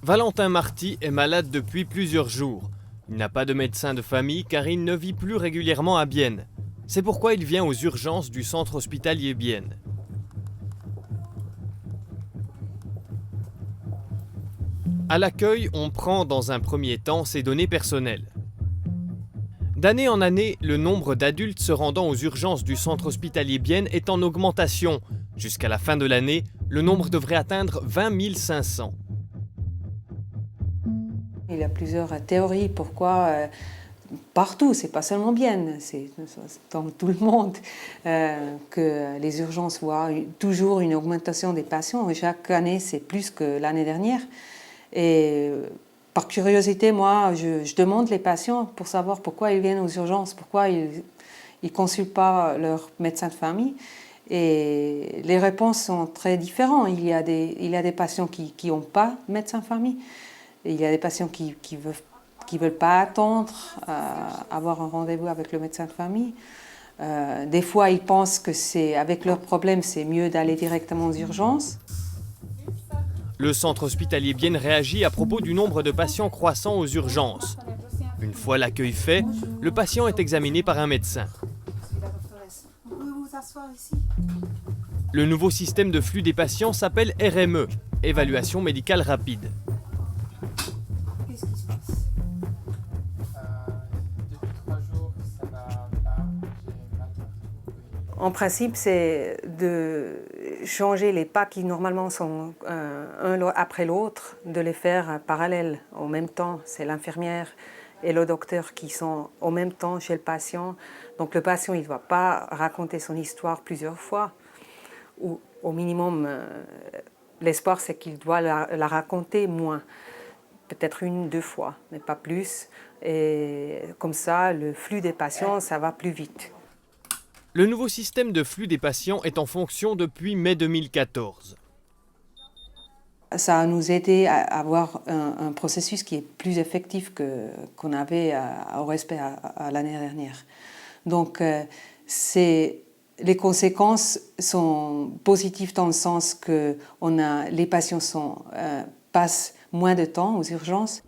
Valentin Marty est malade depuis plusieurs jours. Il n'a pas de médecin de famille car il ne vit plus régulièrement à Bienne. C'est pourquoi il vient aux urgences du centre hospitalier Bienne. À l'accueil, on prend dans un premier temps ses données personnelles. D'année en année, le nombre d'adultes se rendant aux urgences du centre hospitalier Bienne est en augmentation. Jusqu'à la fin de l'année, le nombre devrait atteindre 20 500. Il y a plusieurs théories pourquoi partout, c'est pas seulement Bienne, c'est dans tout le monde, que les urgences voient toujours une augmentation des patients. Chaque année, c'est plus que l'année dernière. Et par curiosité, moi, je demande les patients pour savoir pourquoi ils viennent aux urgences, pourquoi ils ne consultent pas leur médecin de famille. Et les réponses sont très différentes. Il y a des patients qui n'ont pas de médecin de famille. Et il y a des patients qui veulent pas attendre avoir un rendez-vous avec le médecin de famille. Des fois, ils pensent que avec leurs problèmes, c'est mieux d'aller directement aux urgences. Le centre hospitalier Bienne réagit à propos du nombre de patients croissant aux urgences. Une fois l'accueil fait, le patient est examiné par un médecin. Le nouveau système de flux des patients s'appelle RME, évaluation médicale rapide. En principe, c'est de changer les pas qui normalement sont un après l'autre, de les faire parallèles, en même temps. C'est l'infirmière et le docteur qui sont en même temps chez le patient. Donc le patient, il ne doit pas raconter son histoire plusieurs fois. Ou au minimum, l'espoir, c'est qu'il doit la raconter moins. Peut-être 1-2 fois, mais pas plus. Et comme ça, le flux des patients, ça va plus vite. Le nouveau système de flux des patients est en fonction depuis mai 2014. Ça a nous aidé à avoir un processus qui est plus effectif qu'on avait au respect à l'année dernière. Donc, les conséquences sont positives dans le sens que les patients passent moins de temps aux urgences.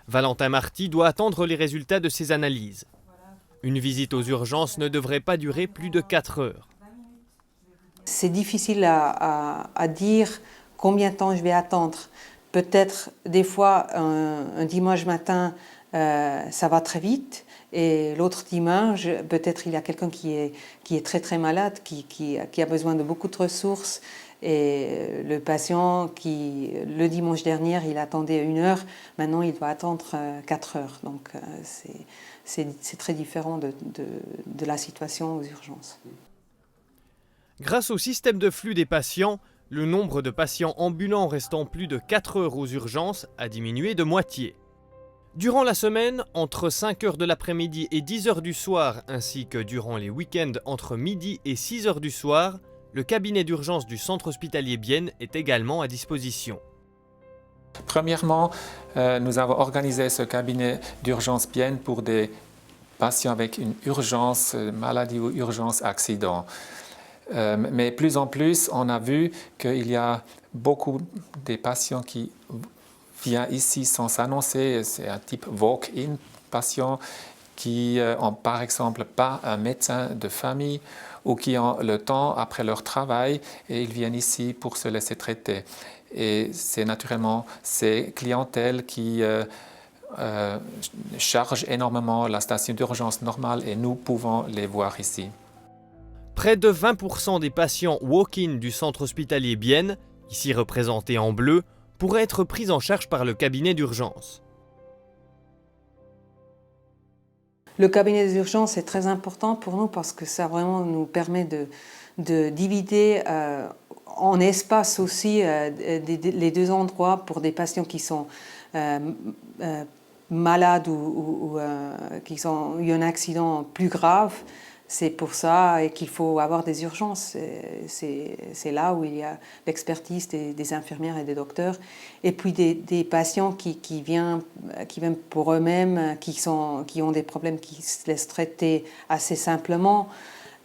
Valentin Marty doit attendre les résultats de ses analyses. Une visite aux urgences ne devrait pas durer plus de 4 heures. C'est difficile à dire combien de temps je vais attendre. Peut-être des fois un dimanche matin, ça va très vite. Et l'autre dimanche, peut-être il y a quelqu'un qui est très très malade, qui a besoin de beaucoup de ressources. Et le patient le dimanche dernier, il attendait 1 heure, maintenant il doit attendre 4 heures. Donc c'est très différent de la situation aux urgences. Grâce au système de flux des patients, le nombre de patients ambulants restant plus de 4 heures aux urgences a diminué de moitié. Durant la semaine, entre 5 heures de l'après-midi et 10 heures du soir, ainsi que durant les week-ends entre midi et 6 heures du soir, le cabinet d'urgence du centre hospitalier Bienne est également à disposition. Premièrement, nous avons organisé ce cabinet d'urgence Bienne pour des patients avec une urgence maladie ou urgence accident. Mais plus en plus, on a vu qu'il y a beaucoup de patients qui viennent ici sans s'annoncer. C'est un type walk-in patient qui n'ont par exemple pas un médecin de famille ou qui ont le temps après leur travail et ils viennent ici pour se laisser traiter. Et c'est naturellement ces clientèles qui chargent énormément la station d'urgence normale et nous pouvons les voir ici. Près de 20% des patients walk-in du centre hospitalier Bienne, ici représentés en bleu, pourraient être pris en charge par le cabinet d'urgence. Le cabinet des urgences est très important pour nous parce que ça vraiment nous permet de diviser en espace aussi les deux endroits pour des patients qui sont malades ou qui ont eu un accident plus grave. C'est pour ça qu'il faut avoir des urgences. C'est là où il y a l'expertise des infirmières et des docteurs. Et puis des patients qui viennent pour eux-mêmes, qui ont des problèmes qui se laissent traiter assez simplement.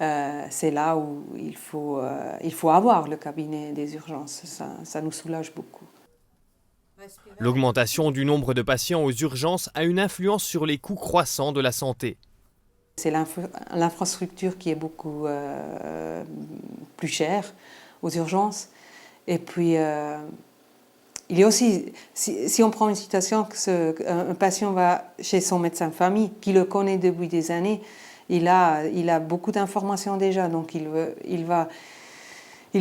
C'est là où il faut avoir le cabinet des urgences. Ça nous soulage beaucoup. L'augmentation du nombre de patients aux urgences a une influence sur les coûts croissants de la santé. C'est l'infrastructure qui est beaucoup plus chère aux urgences. Et puis, il y a aussi, si on prend une situation qu'un patient va chez son médecin de famille, qui le connaît depuis des années, il a beaucoup d'informations déjà, donc il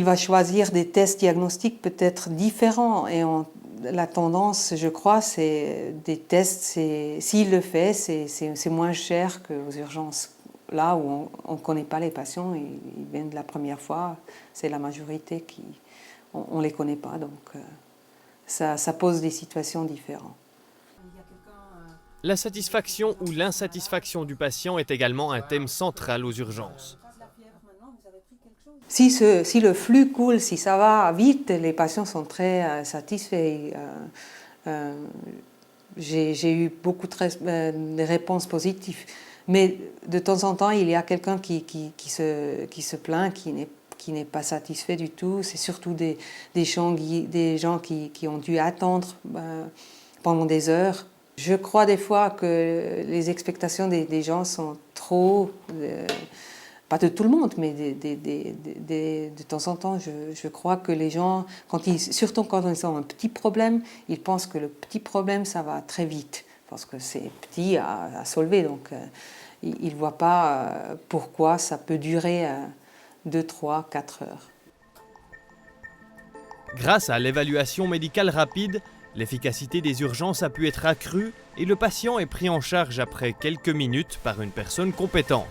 va choisir des tests diagnostiques peut-être différents. Et la tendance, je crois, c'est des tests, s'il le fait, c'est moins cher qu'aux urgences. Là où on ne connaît pas les patients, ils viennent de la première fois, c'est la majorité on ne les connaît pas, donc ça pose des situations différentes. La satisfaction ou l'insatisfaction du patient est également un thème central aux urgences. Si le flux coule, si ça va vite, les patients sont très satisfaits. J'ai eu beaucoup de réponses positives. Mais de temps en temps, il y a quelqu'un qui se plaint, qui n'est pas satisfait du tout. C'est surtout des gens qui ont dû attendre pendant des heures. Je crois des fois que les expectations des gens sont trop... pas de tout le monde, mais de temps en temps, je crois que les gens, surtout quand ils ont un petit problème, ils pensent que le petit problème, ça va très vite, parce que c'est petit à soulever. Donc, ils ne voient pas pourquoi ça peut durer 2, 3, 4 heures. Grâce à l'évaluation médicale rapide, l'efficacité des urgences a pu être accrue et le patient est pris en charge après quelques minutes par une personne compétente.